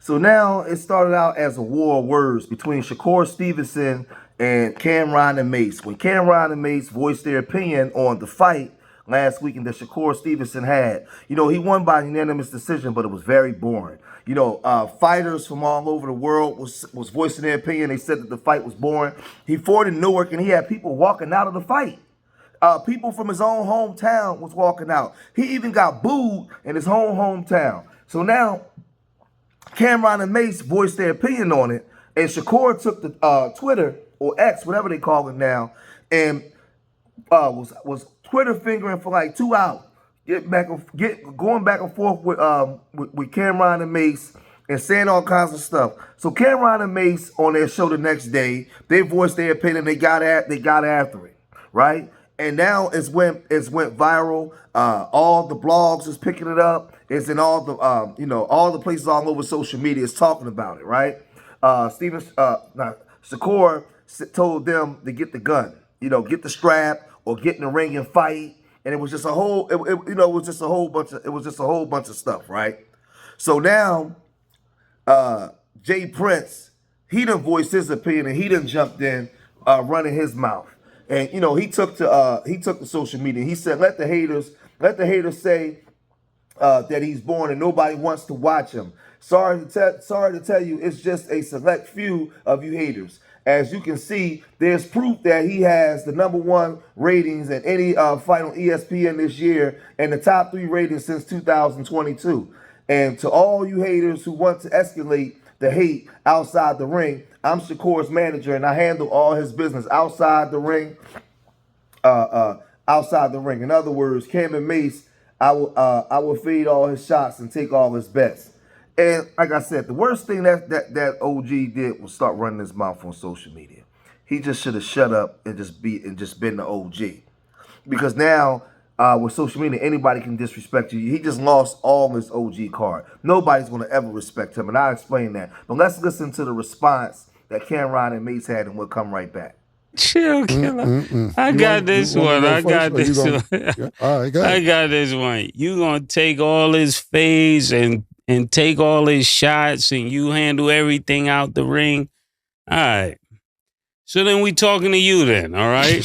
So now it started out as a war of words between Shakur Stevenson and Cameron and Mase. When Cameron and Mase voiced their opinion on the fight last weekend that Shakur Stevenson had, he won by unanimous decision, but it was very boring. Fighters from all over the world was voicing their opinion. They said that the fight was boring. He fought in Newark, and he had people walking out of the fight. People from his own hometown was walking out. He even got booed in his own hometown. So now Cameron and Mase voiced their opinion on it, and Shakur took the Twitter or X, whatever they call it now, and was Twitter fingering for like 2 hours, going back and forth with Cameron and Mase and saying all kinds of stuff. So Cameron and Mase on their show the next day, they voiced their opinion. They got after it, right? And now it's went viral. All the blogs is picking it up. It's in all the all the places all over social media is talking about it, right? Shakur told them to get the gun, get the strap or get in the ring and fight. And it was just a whole, it was just a whole bunch of stuff, right? So now, Jay Prince, he done voiced his opinion and he done jumped in, running his mouth. And he took to social media. He said, let the haters say that he's born and nobody wants to watch him. Sorry to tell you, it's just a select few of you haters. As you can see, there's proof that he has the #1 ratings in any fight on ESPN this year and the top 3 ratings since 2022. And to all you haters who want to escalate the hate outside the ring, I'm Shakur's manager and I handle all his business outside the ring. Outside the ring. In other words, Cam and Mase, I will fade all his shots and take all his bets. And like I said, the worst thing that OG did was start running his mouth on social media. He just should have shut up and just been the OG. Because now with social media, anybody can disrespect you. He just lost all his OG card. Nobody's going to ever respect him, and I'll explain that. But let's listen to the response that Cameron and Mase had, and we'll come right back. Chill, killer. I got this one. I got this one. All right, go ahead. I got this one. You gonna take all his fades and take all his shots and you handle everything out the ring. All right. So then we talking to you then, all right?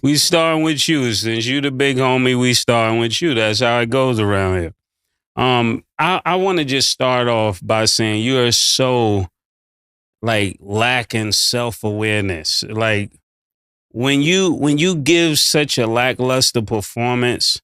We starting with you. Since you the big homie, we starting with you. That's how it goes around here. I want to just start off by saying you are so lacking self-awareness. Like when you give such a lackluster performance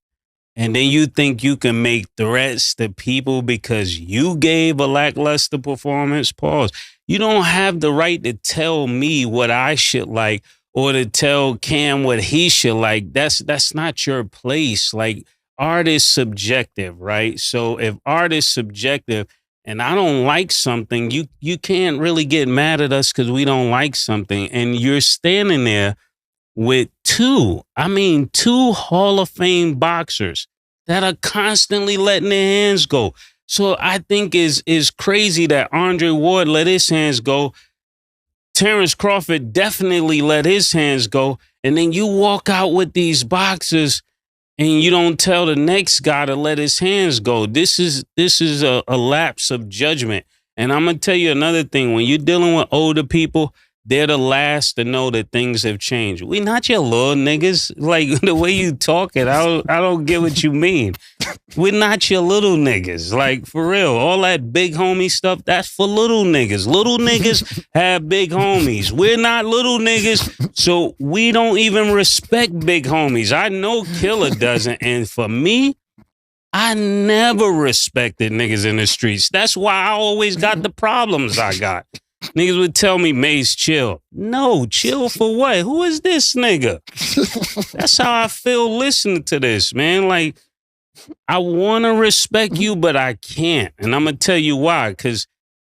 and then you think you can make threats to people because you gave a lackluster performance, pause. You don't have the right to tell me what I should like or to tell Cam what he should like. That's not your place. Like, art is subjective, right? So if art is subjective and I don't like something, you can't really get mad at us because we don't like something. And you're standing there with two Hall of Fame boxers that are constantly letting their hands go. So I think is crazy that Andre Ward let his hands go. Terrence Crawford definitely let his hands go. And then you walk out with these boxers and you don't tell the next guy to let his hands go. This is a lapse of judgment. And I'm going to tell you another thing. When you're dealing with older people, they're the last to know that things have changed. We not your little niggas. Like, the way you talking, I don't get what you mean. We're not your little niggas. Like, for real. All that big homie stuff, that's for little niggas. Little niggas have big homies. We're not little niggas, so we don't even respect big homies. I know Killer doesn't. And for me, I never respected niggas in the streets. That's why I always got the problems I got. Niggas would tell me, Mase, chill. No, chill for what? Who is this nigga? That's how I feel listening to this, man. Like, I want to respect you, but I can't. And I'm going to tell you why. Because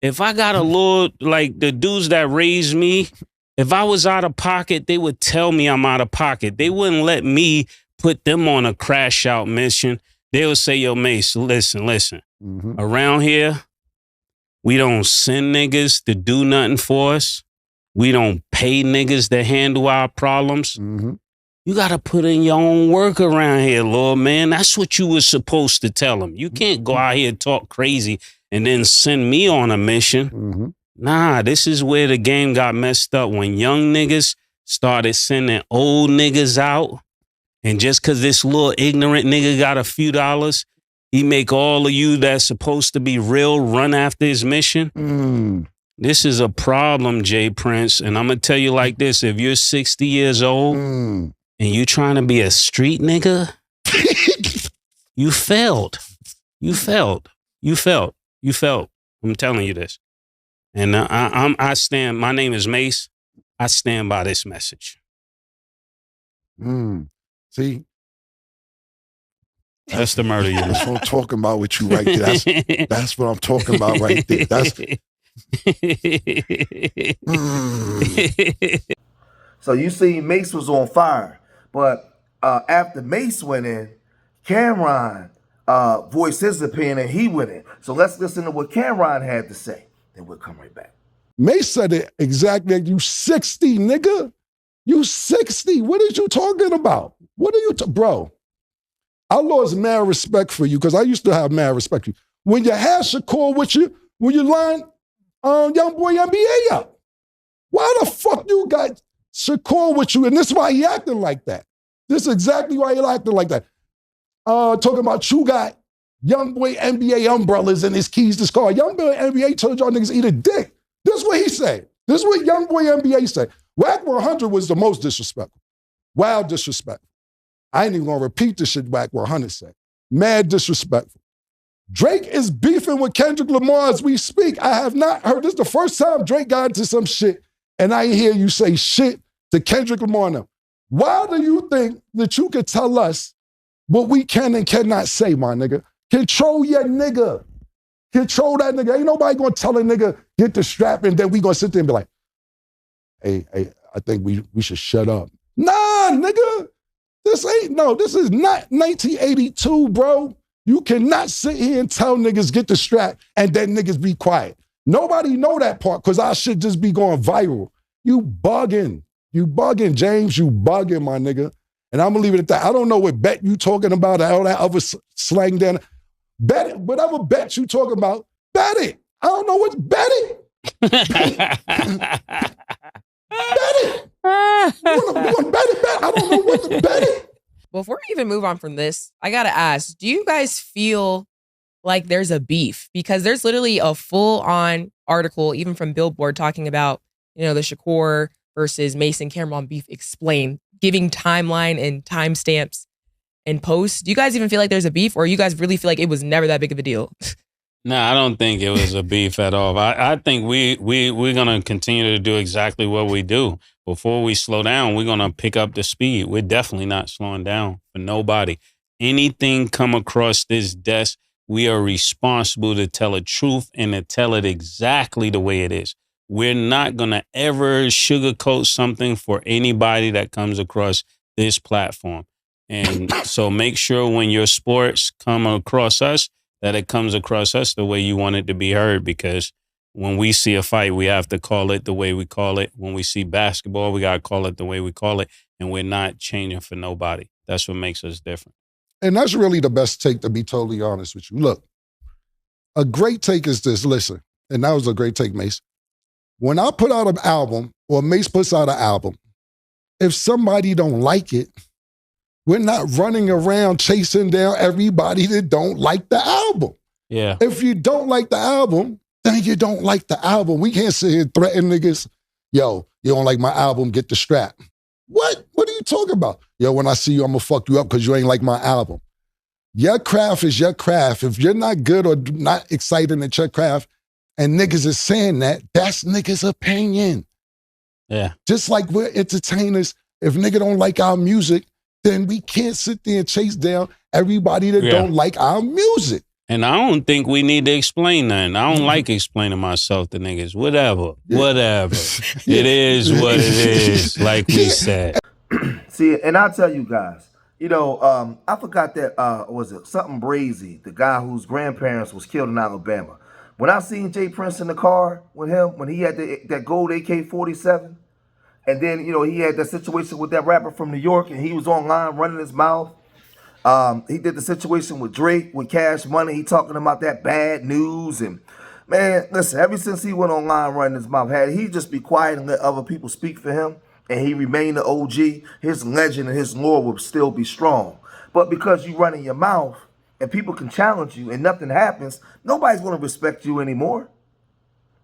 if I got a little, like the dudes that raised me, if I was out of pocket, they would tell me I'm out of pocket. They wouldn't let me put them on a crash out mission. They would say, yo, Mase, listen. Mm-hmm. Around here, we don't send niggas to do nothing for us. We don't pay niggas to handle our problems. Mm-hmm. You got to put in your own work around here, Lord, man. That's what you were supposed to tell them. You can't go out here and talk crazy and then send me on a mission. Mm-hmm. Nah, this is where the game got messed up. When young niggas started sending old niggas out, and just because this little ignorant nigga got a few dollars, he make all of you that's supposed to be real run after his mission. Mm. This is a problem, Jay Prince. And I'm going to tell you like this. If you're 60 years old and you trying to be a street nigga, you failed. You failed. You failed. You failed. I'm telling you this. And I stand, my name is Mase. I stand by this message. See? That's the murder unit. That's what I'm talking about with you right there. That's what I'm talking about right there. So you see Mase was on fire. But after Mase went in, Cameron voiced his opinion and he went in. So let's listen to what Cameron had to say. Then we'll come right back. Mase said it exactly like, you 60, nigga. You 60. What are you talking about? What are you, bro? I lost mad respect for you because I used to have mad respect for you. When you had Shakur with you, when you lined Young Boy NBA up, why the fuck you got Shakur with you? And this is why he acting like that. This is exactly why he acting like that. Talking about you got Young Boy NBA umbrellas and his keys to his car. Young Boy NBA told y'all niggas eat a dick. This is what he said. This is what Young Boy NBA said. Whack 100 was the most disrespectful. Wild disrespectful. I ain't even gonna repeat the shit Whack 100 said. Mad disrespectful. Drake is beefing with Kendrick Lamar as we speak. I have not heard, this is the first time Drake got into some shit and I hear you say shit to Kendrick Lamar now. Why do you think that you could tell us what we can and cannot say, my nigga? Control your nigga. Control that nigga. Ain't nobody gonna tell a nigga, get the strap, and then we gonna sit there and be like, hey, I think we should shut up. Nah, nigga. This is not 1982, bro. You cannot sit here and tell niggas get the strap and then niggas be quiet. Nobody know that part because our shit just be going viral. You bugging. You bugging, James. You bugging, my nigga. And I'm gonna leave it at that. I don't know what bet you talking about or all that other slang then. Bet it. Whatever bet you talking about, bet it. I don't know what's bet it. Bet it. You wanna bet it, bet? I don't know what to bet it. Before we even move on from this, I gotta ask, do you guys feel like there's a beef? Because there's literally a full-on article, even from Billboard, talking about, the Shakur versus Mase and Cameron beef explained, giving timeline and timestamps and posts. Do you guys even feel like there's a beef, or you guys really feel like it was never that big of a deal? No, I don't think it was a beef at all. I think we're gonna continue to do exactly what we do. Before we slow down, we're gonna pick up the speed. We're definitely not slowing down for nobody. Anything come across this desk, we are responsible to tell the truth and to tell it exactly the way it is. We're not gonna ever sugarcoat something for anybody that comes across this platform. And so make sure when your sports come across us, that it comes across us the way you want it to be heard, because when we see a fight, we have to call it the way we call it. When we see basketball, we got to call it the way we call it, and we're not changing for nobody. That's what makes us different. And that's really the best take, to be totally honest with you. Look, a great take is this. Listen, and that was a great take, Mase. When I put out an album, or Mase puts out an album, if somebody don't like it, we're not running around chasing down everybody that don't like the album. Yeah. If you don't like the album, then you don't like the album. We can't sit here and threaten niggas. Yo, you don't like my album, get the strap. What? What are you talking about? Yo, when I see you, I'm gonna fuck you up because you ain't like my album. Your craft is your craft. If you're not good or not excited at your craft, and niggas is saying that, that's niggas' opinion. Yeah. Just like we're entertainers, if nigga don't like our music, then we can't sit there and chase down everybody that don't like our music. And I don't think we need to explain nothing. I don't like explaining myself to niggas. Whatever. It is what it is, like we said. See, and I'll tell you guys, I forgot that, was it something Brazy, the guy whose grandparents was killed in Alabama. When I seen Jay Prince in the car with him, when he had that gold AK-47, and then, he had that situation with that rapper from New York, and he was online running his mouth. He did the situation with Drake, with Cash Money. He talking about that bad news. And, man, listen, ever since he went online running his mouth, had he just be quiet and let other people speak for him, and he remained the OG, his legend and his lore would still be strong. But because you running your mouth and people can challenge you and nothing happens, nobody's going to respect you anymore.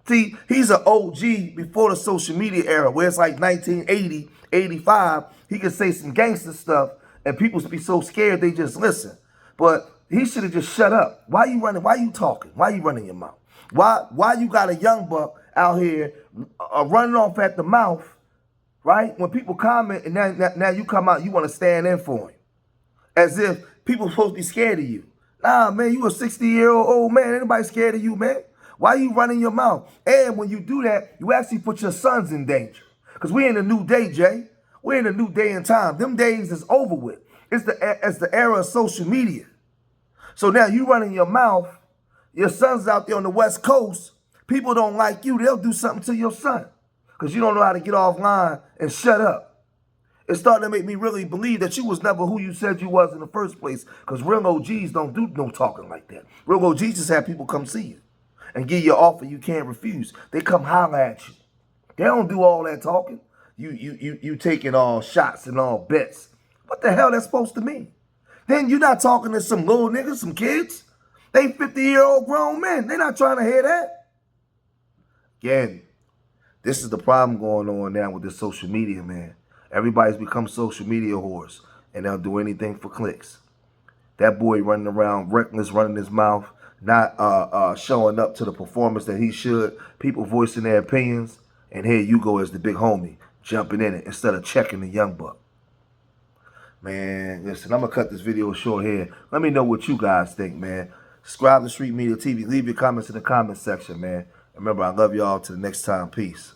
See, he's an OG before the social media era, where it's like 1980, 85. He could say some gangster stuff, and people be so scared they just listen. But he should have just shut up. Why you running? Why you talking? Why you running your mouth? Why you got a young buck out here running off at the mouth, right? When people comment, and now you come out, you want to stand in for him, as if people supposed to be scared of you. Nah, man, you a 60-year-old old man. Ain't nobody scared of you, man. Why you running your mouth? And when you do that, you actually put your sons in danger. Because we in a new day, Jay. We're in a new day and time. Them days is over with. It's the era of social media. So now you running your mouth. Your son's out there on the West Coast. People don't like you. They'll do something to your son. Because you don't know how to get offline and shut up. It's starting to make me really believe that you was never who you said you was in the first place. Because real OGs don't do no talking like that. Real OGs just have people come see you and give you an offer you can't refuse. They come holler at you. They don't do all that talking. You taking all shots and all bets. What the hell that's supposed to mean? Then you're not talking to some little niggas, some kids. They 50-year-old grown men. They're not trying to hear that. Again, this is the problem going on now with this social media, man. Everybody's become social media whores, and they'll do anything for clicks. That boy running around reckless, running his mouth, not showing up to the performance that he should, people voicing their opinions, and here you go as the big homie, jumping in it instead of checking the young buck. Man, listen, I'm going to cut this video short here. Let me know what you guys think, man. Subscribe to Street Media TV. Leave your comments in the comment section, man. Remember, I love y'all. Till the next time. Peace.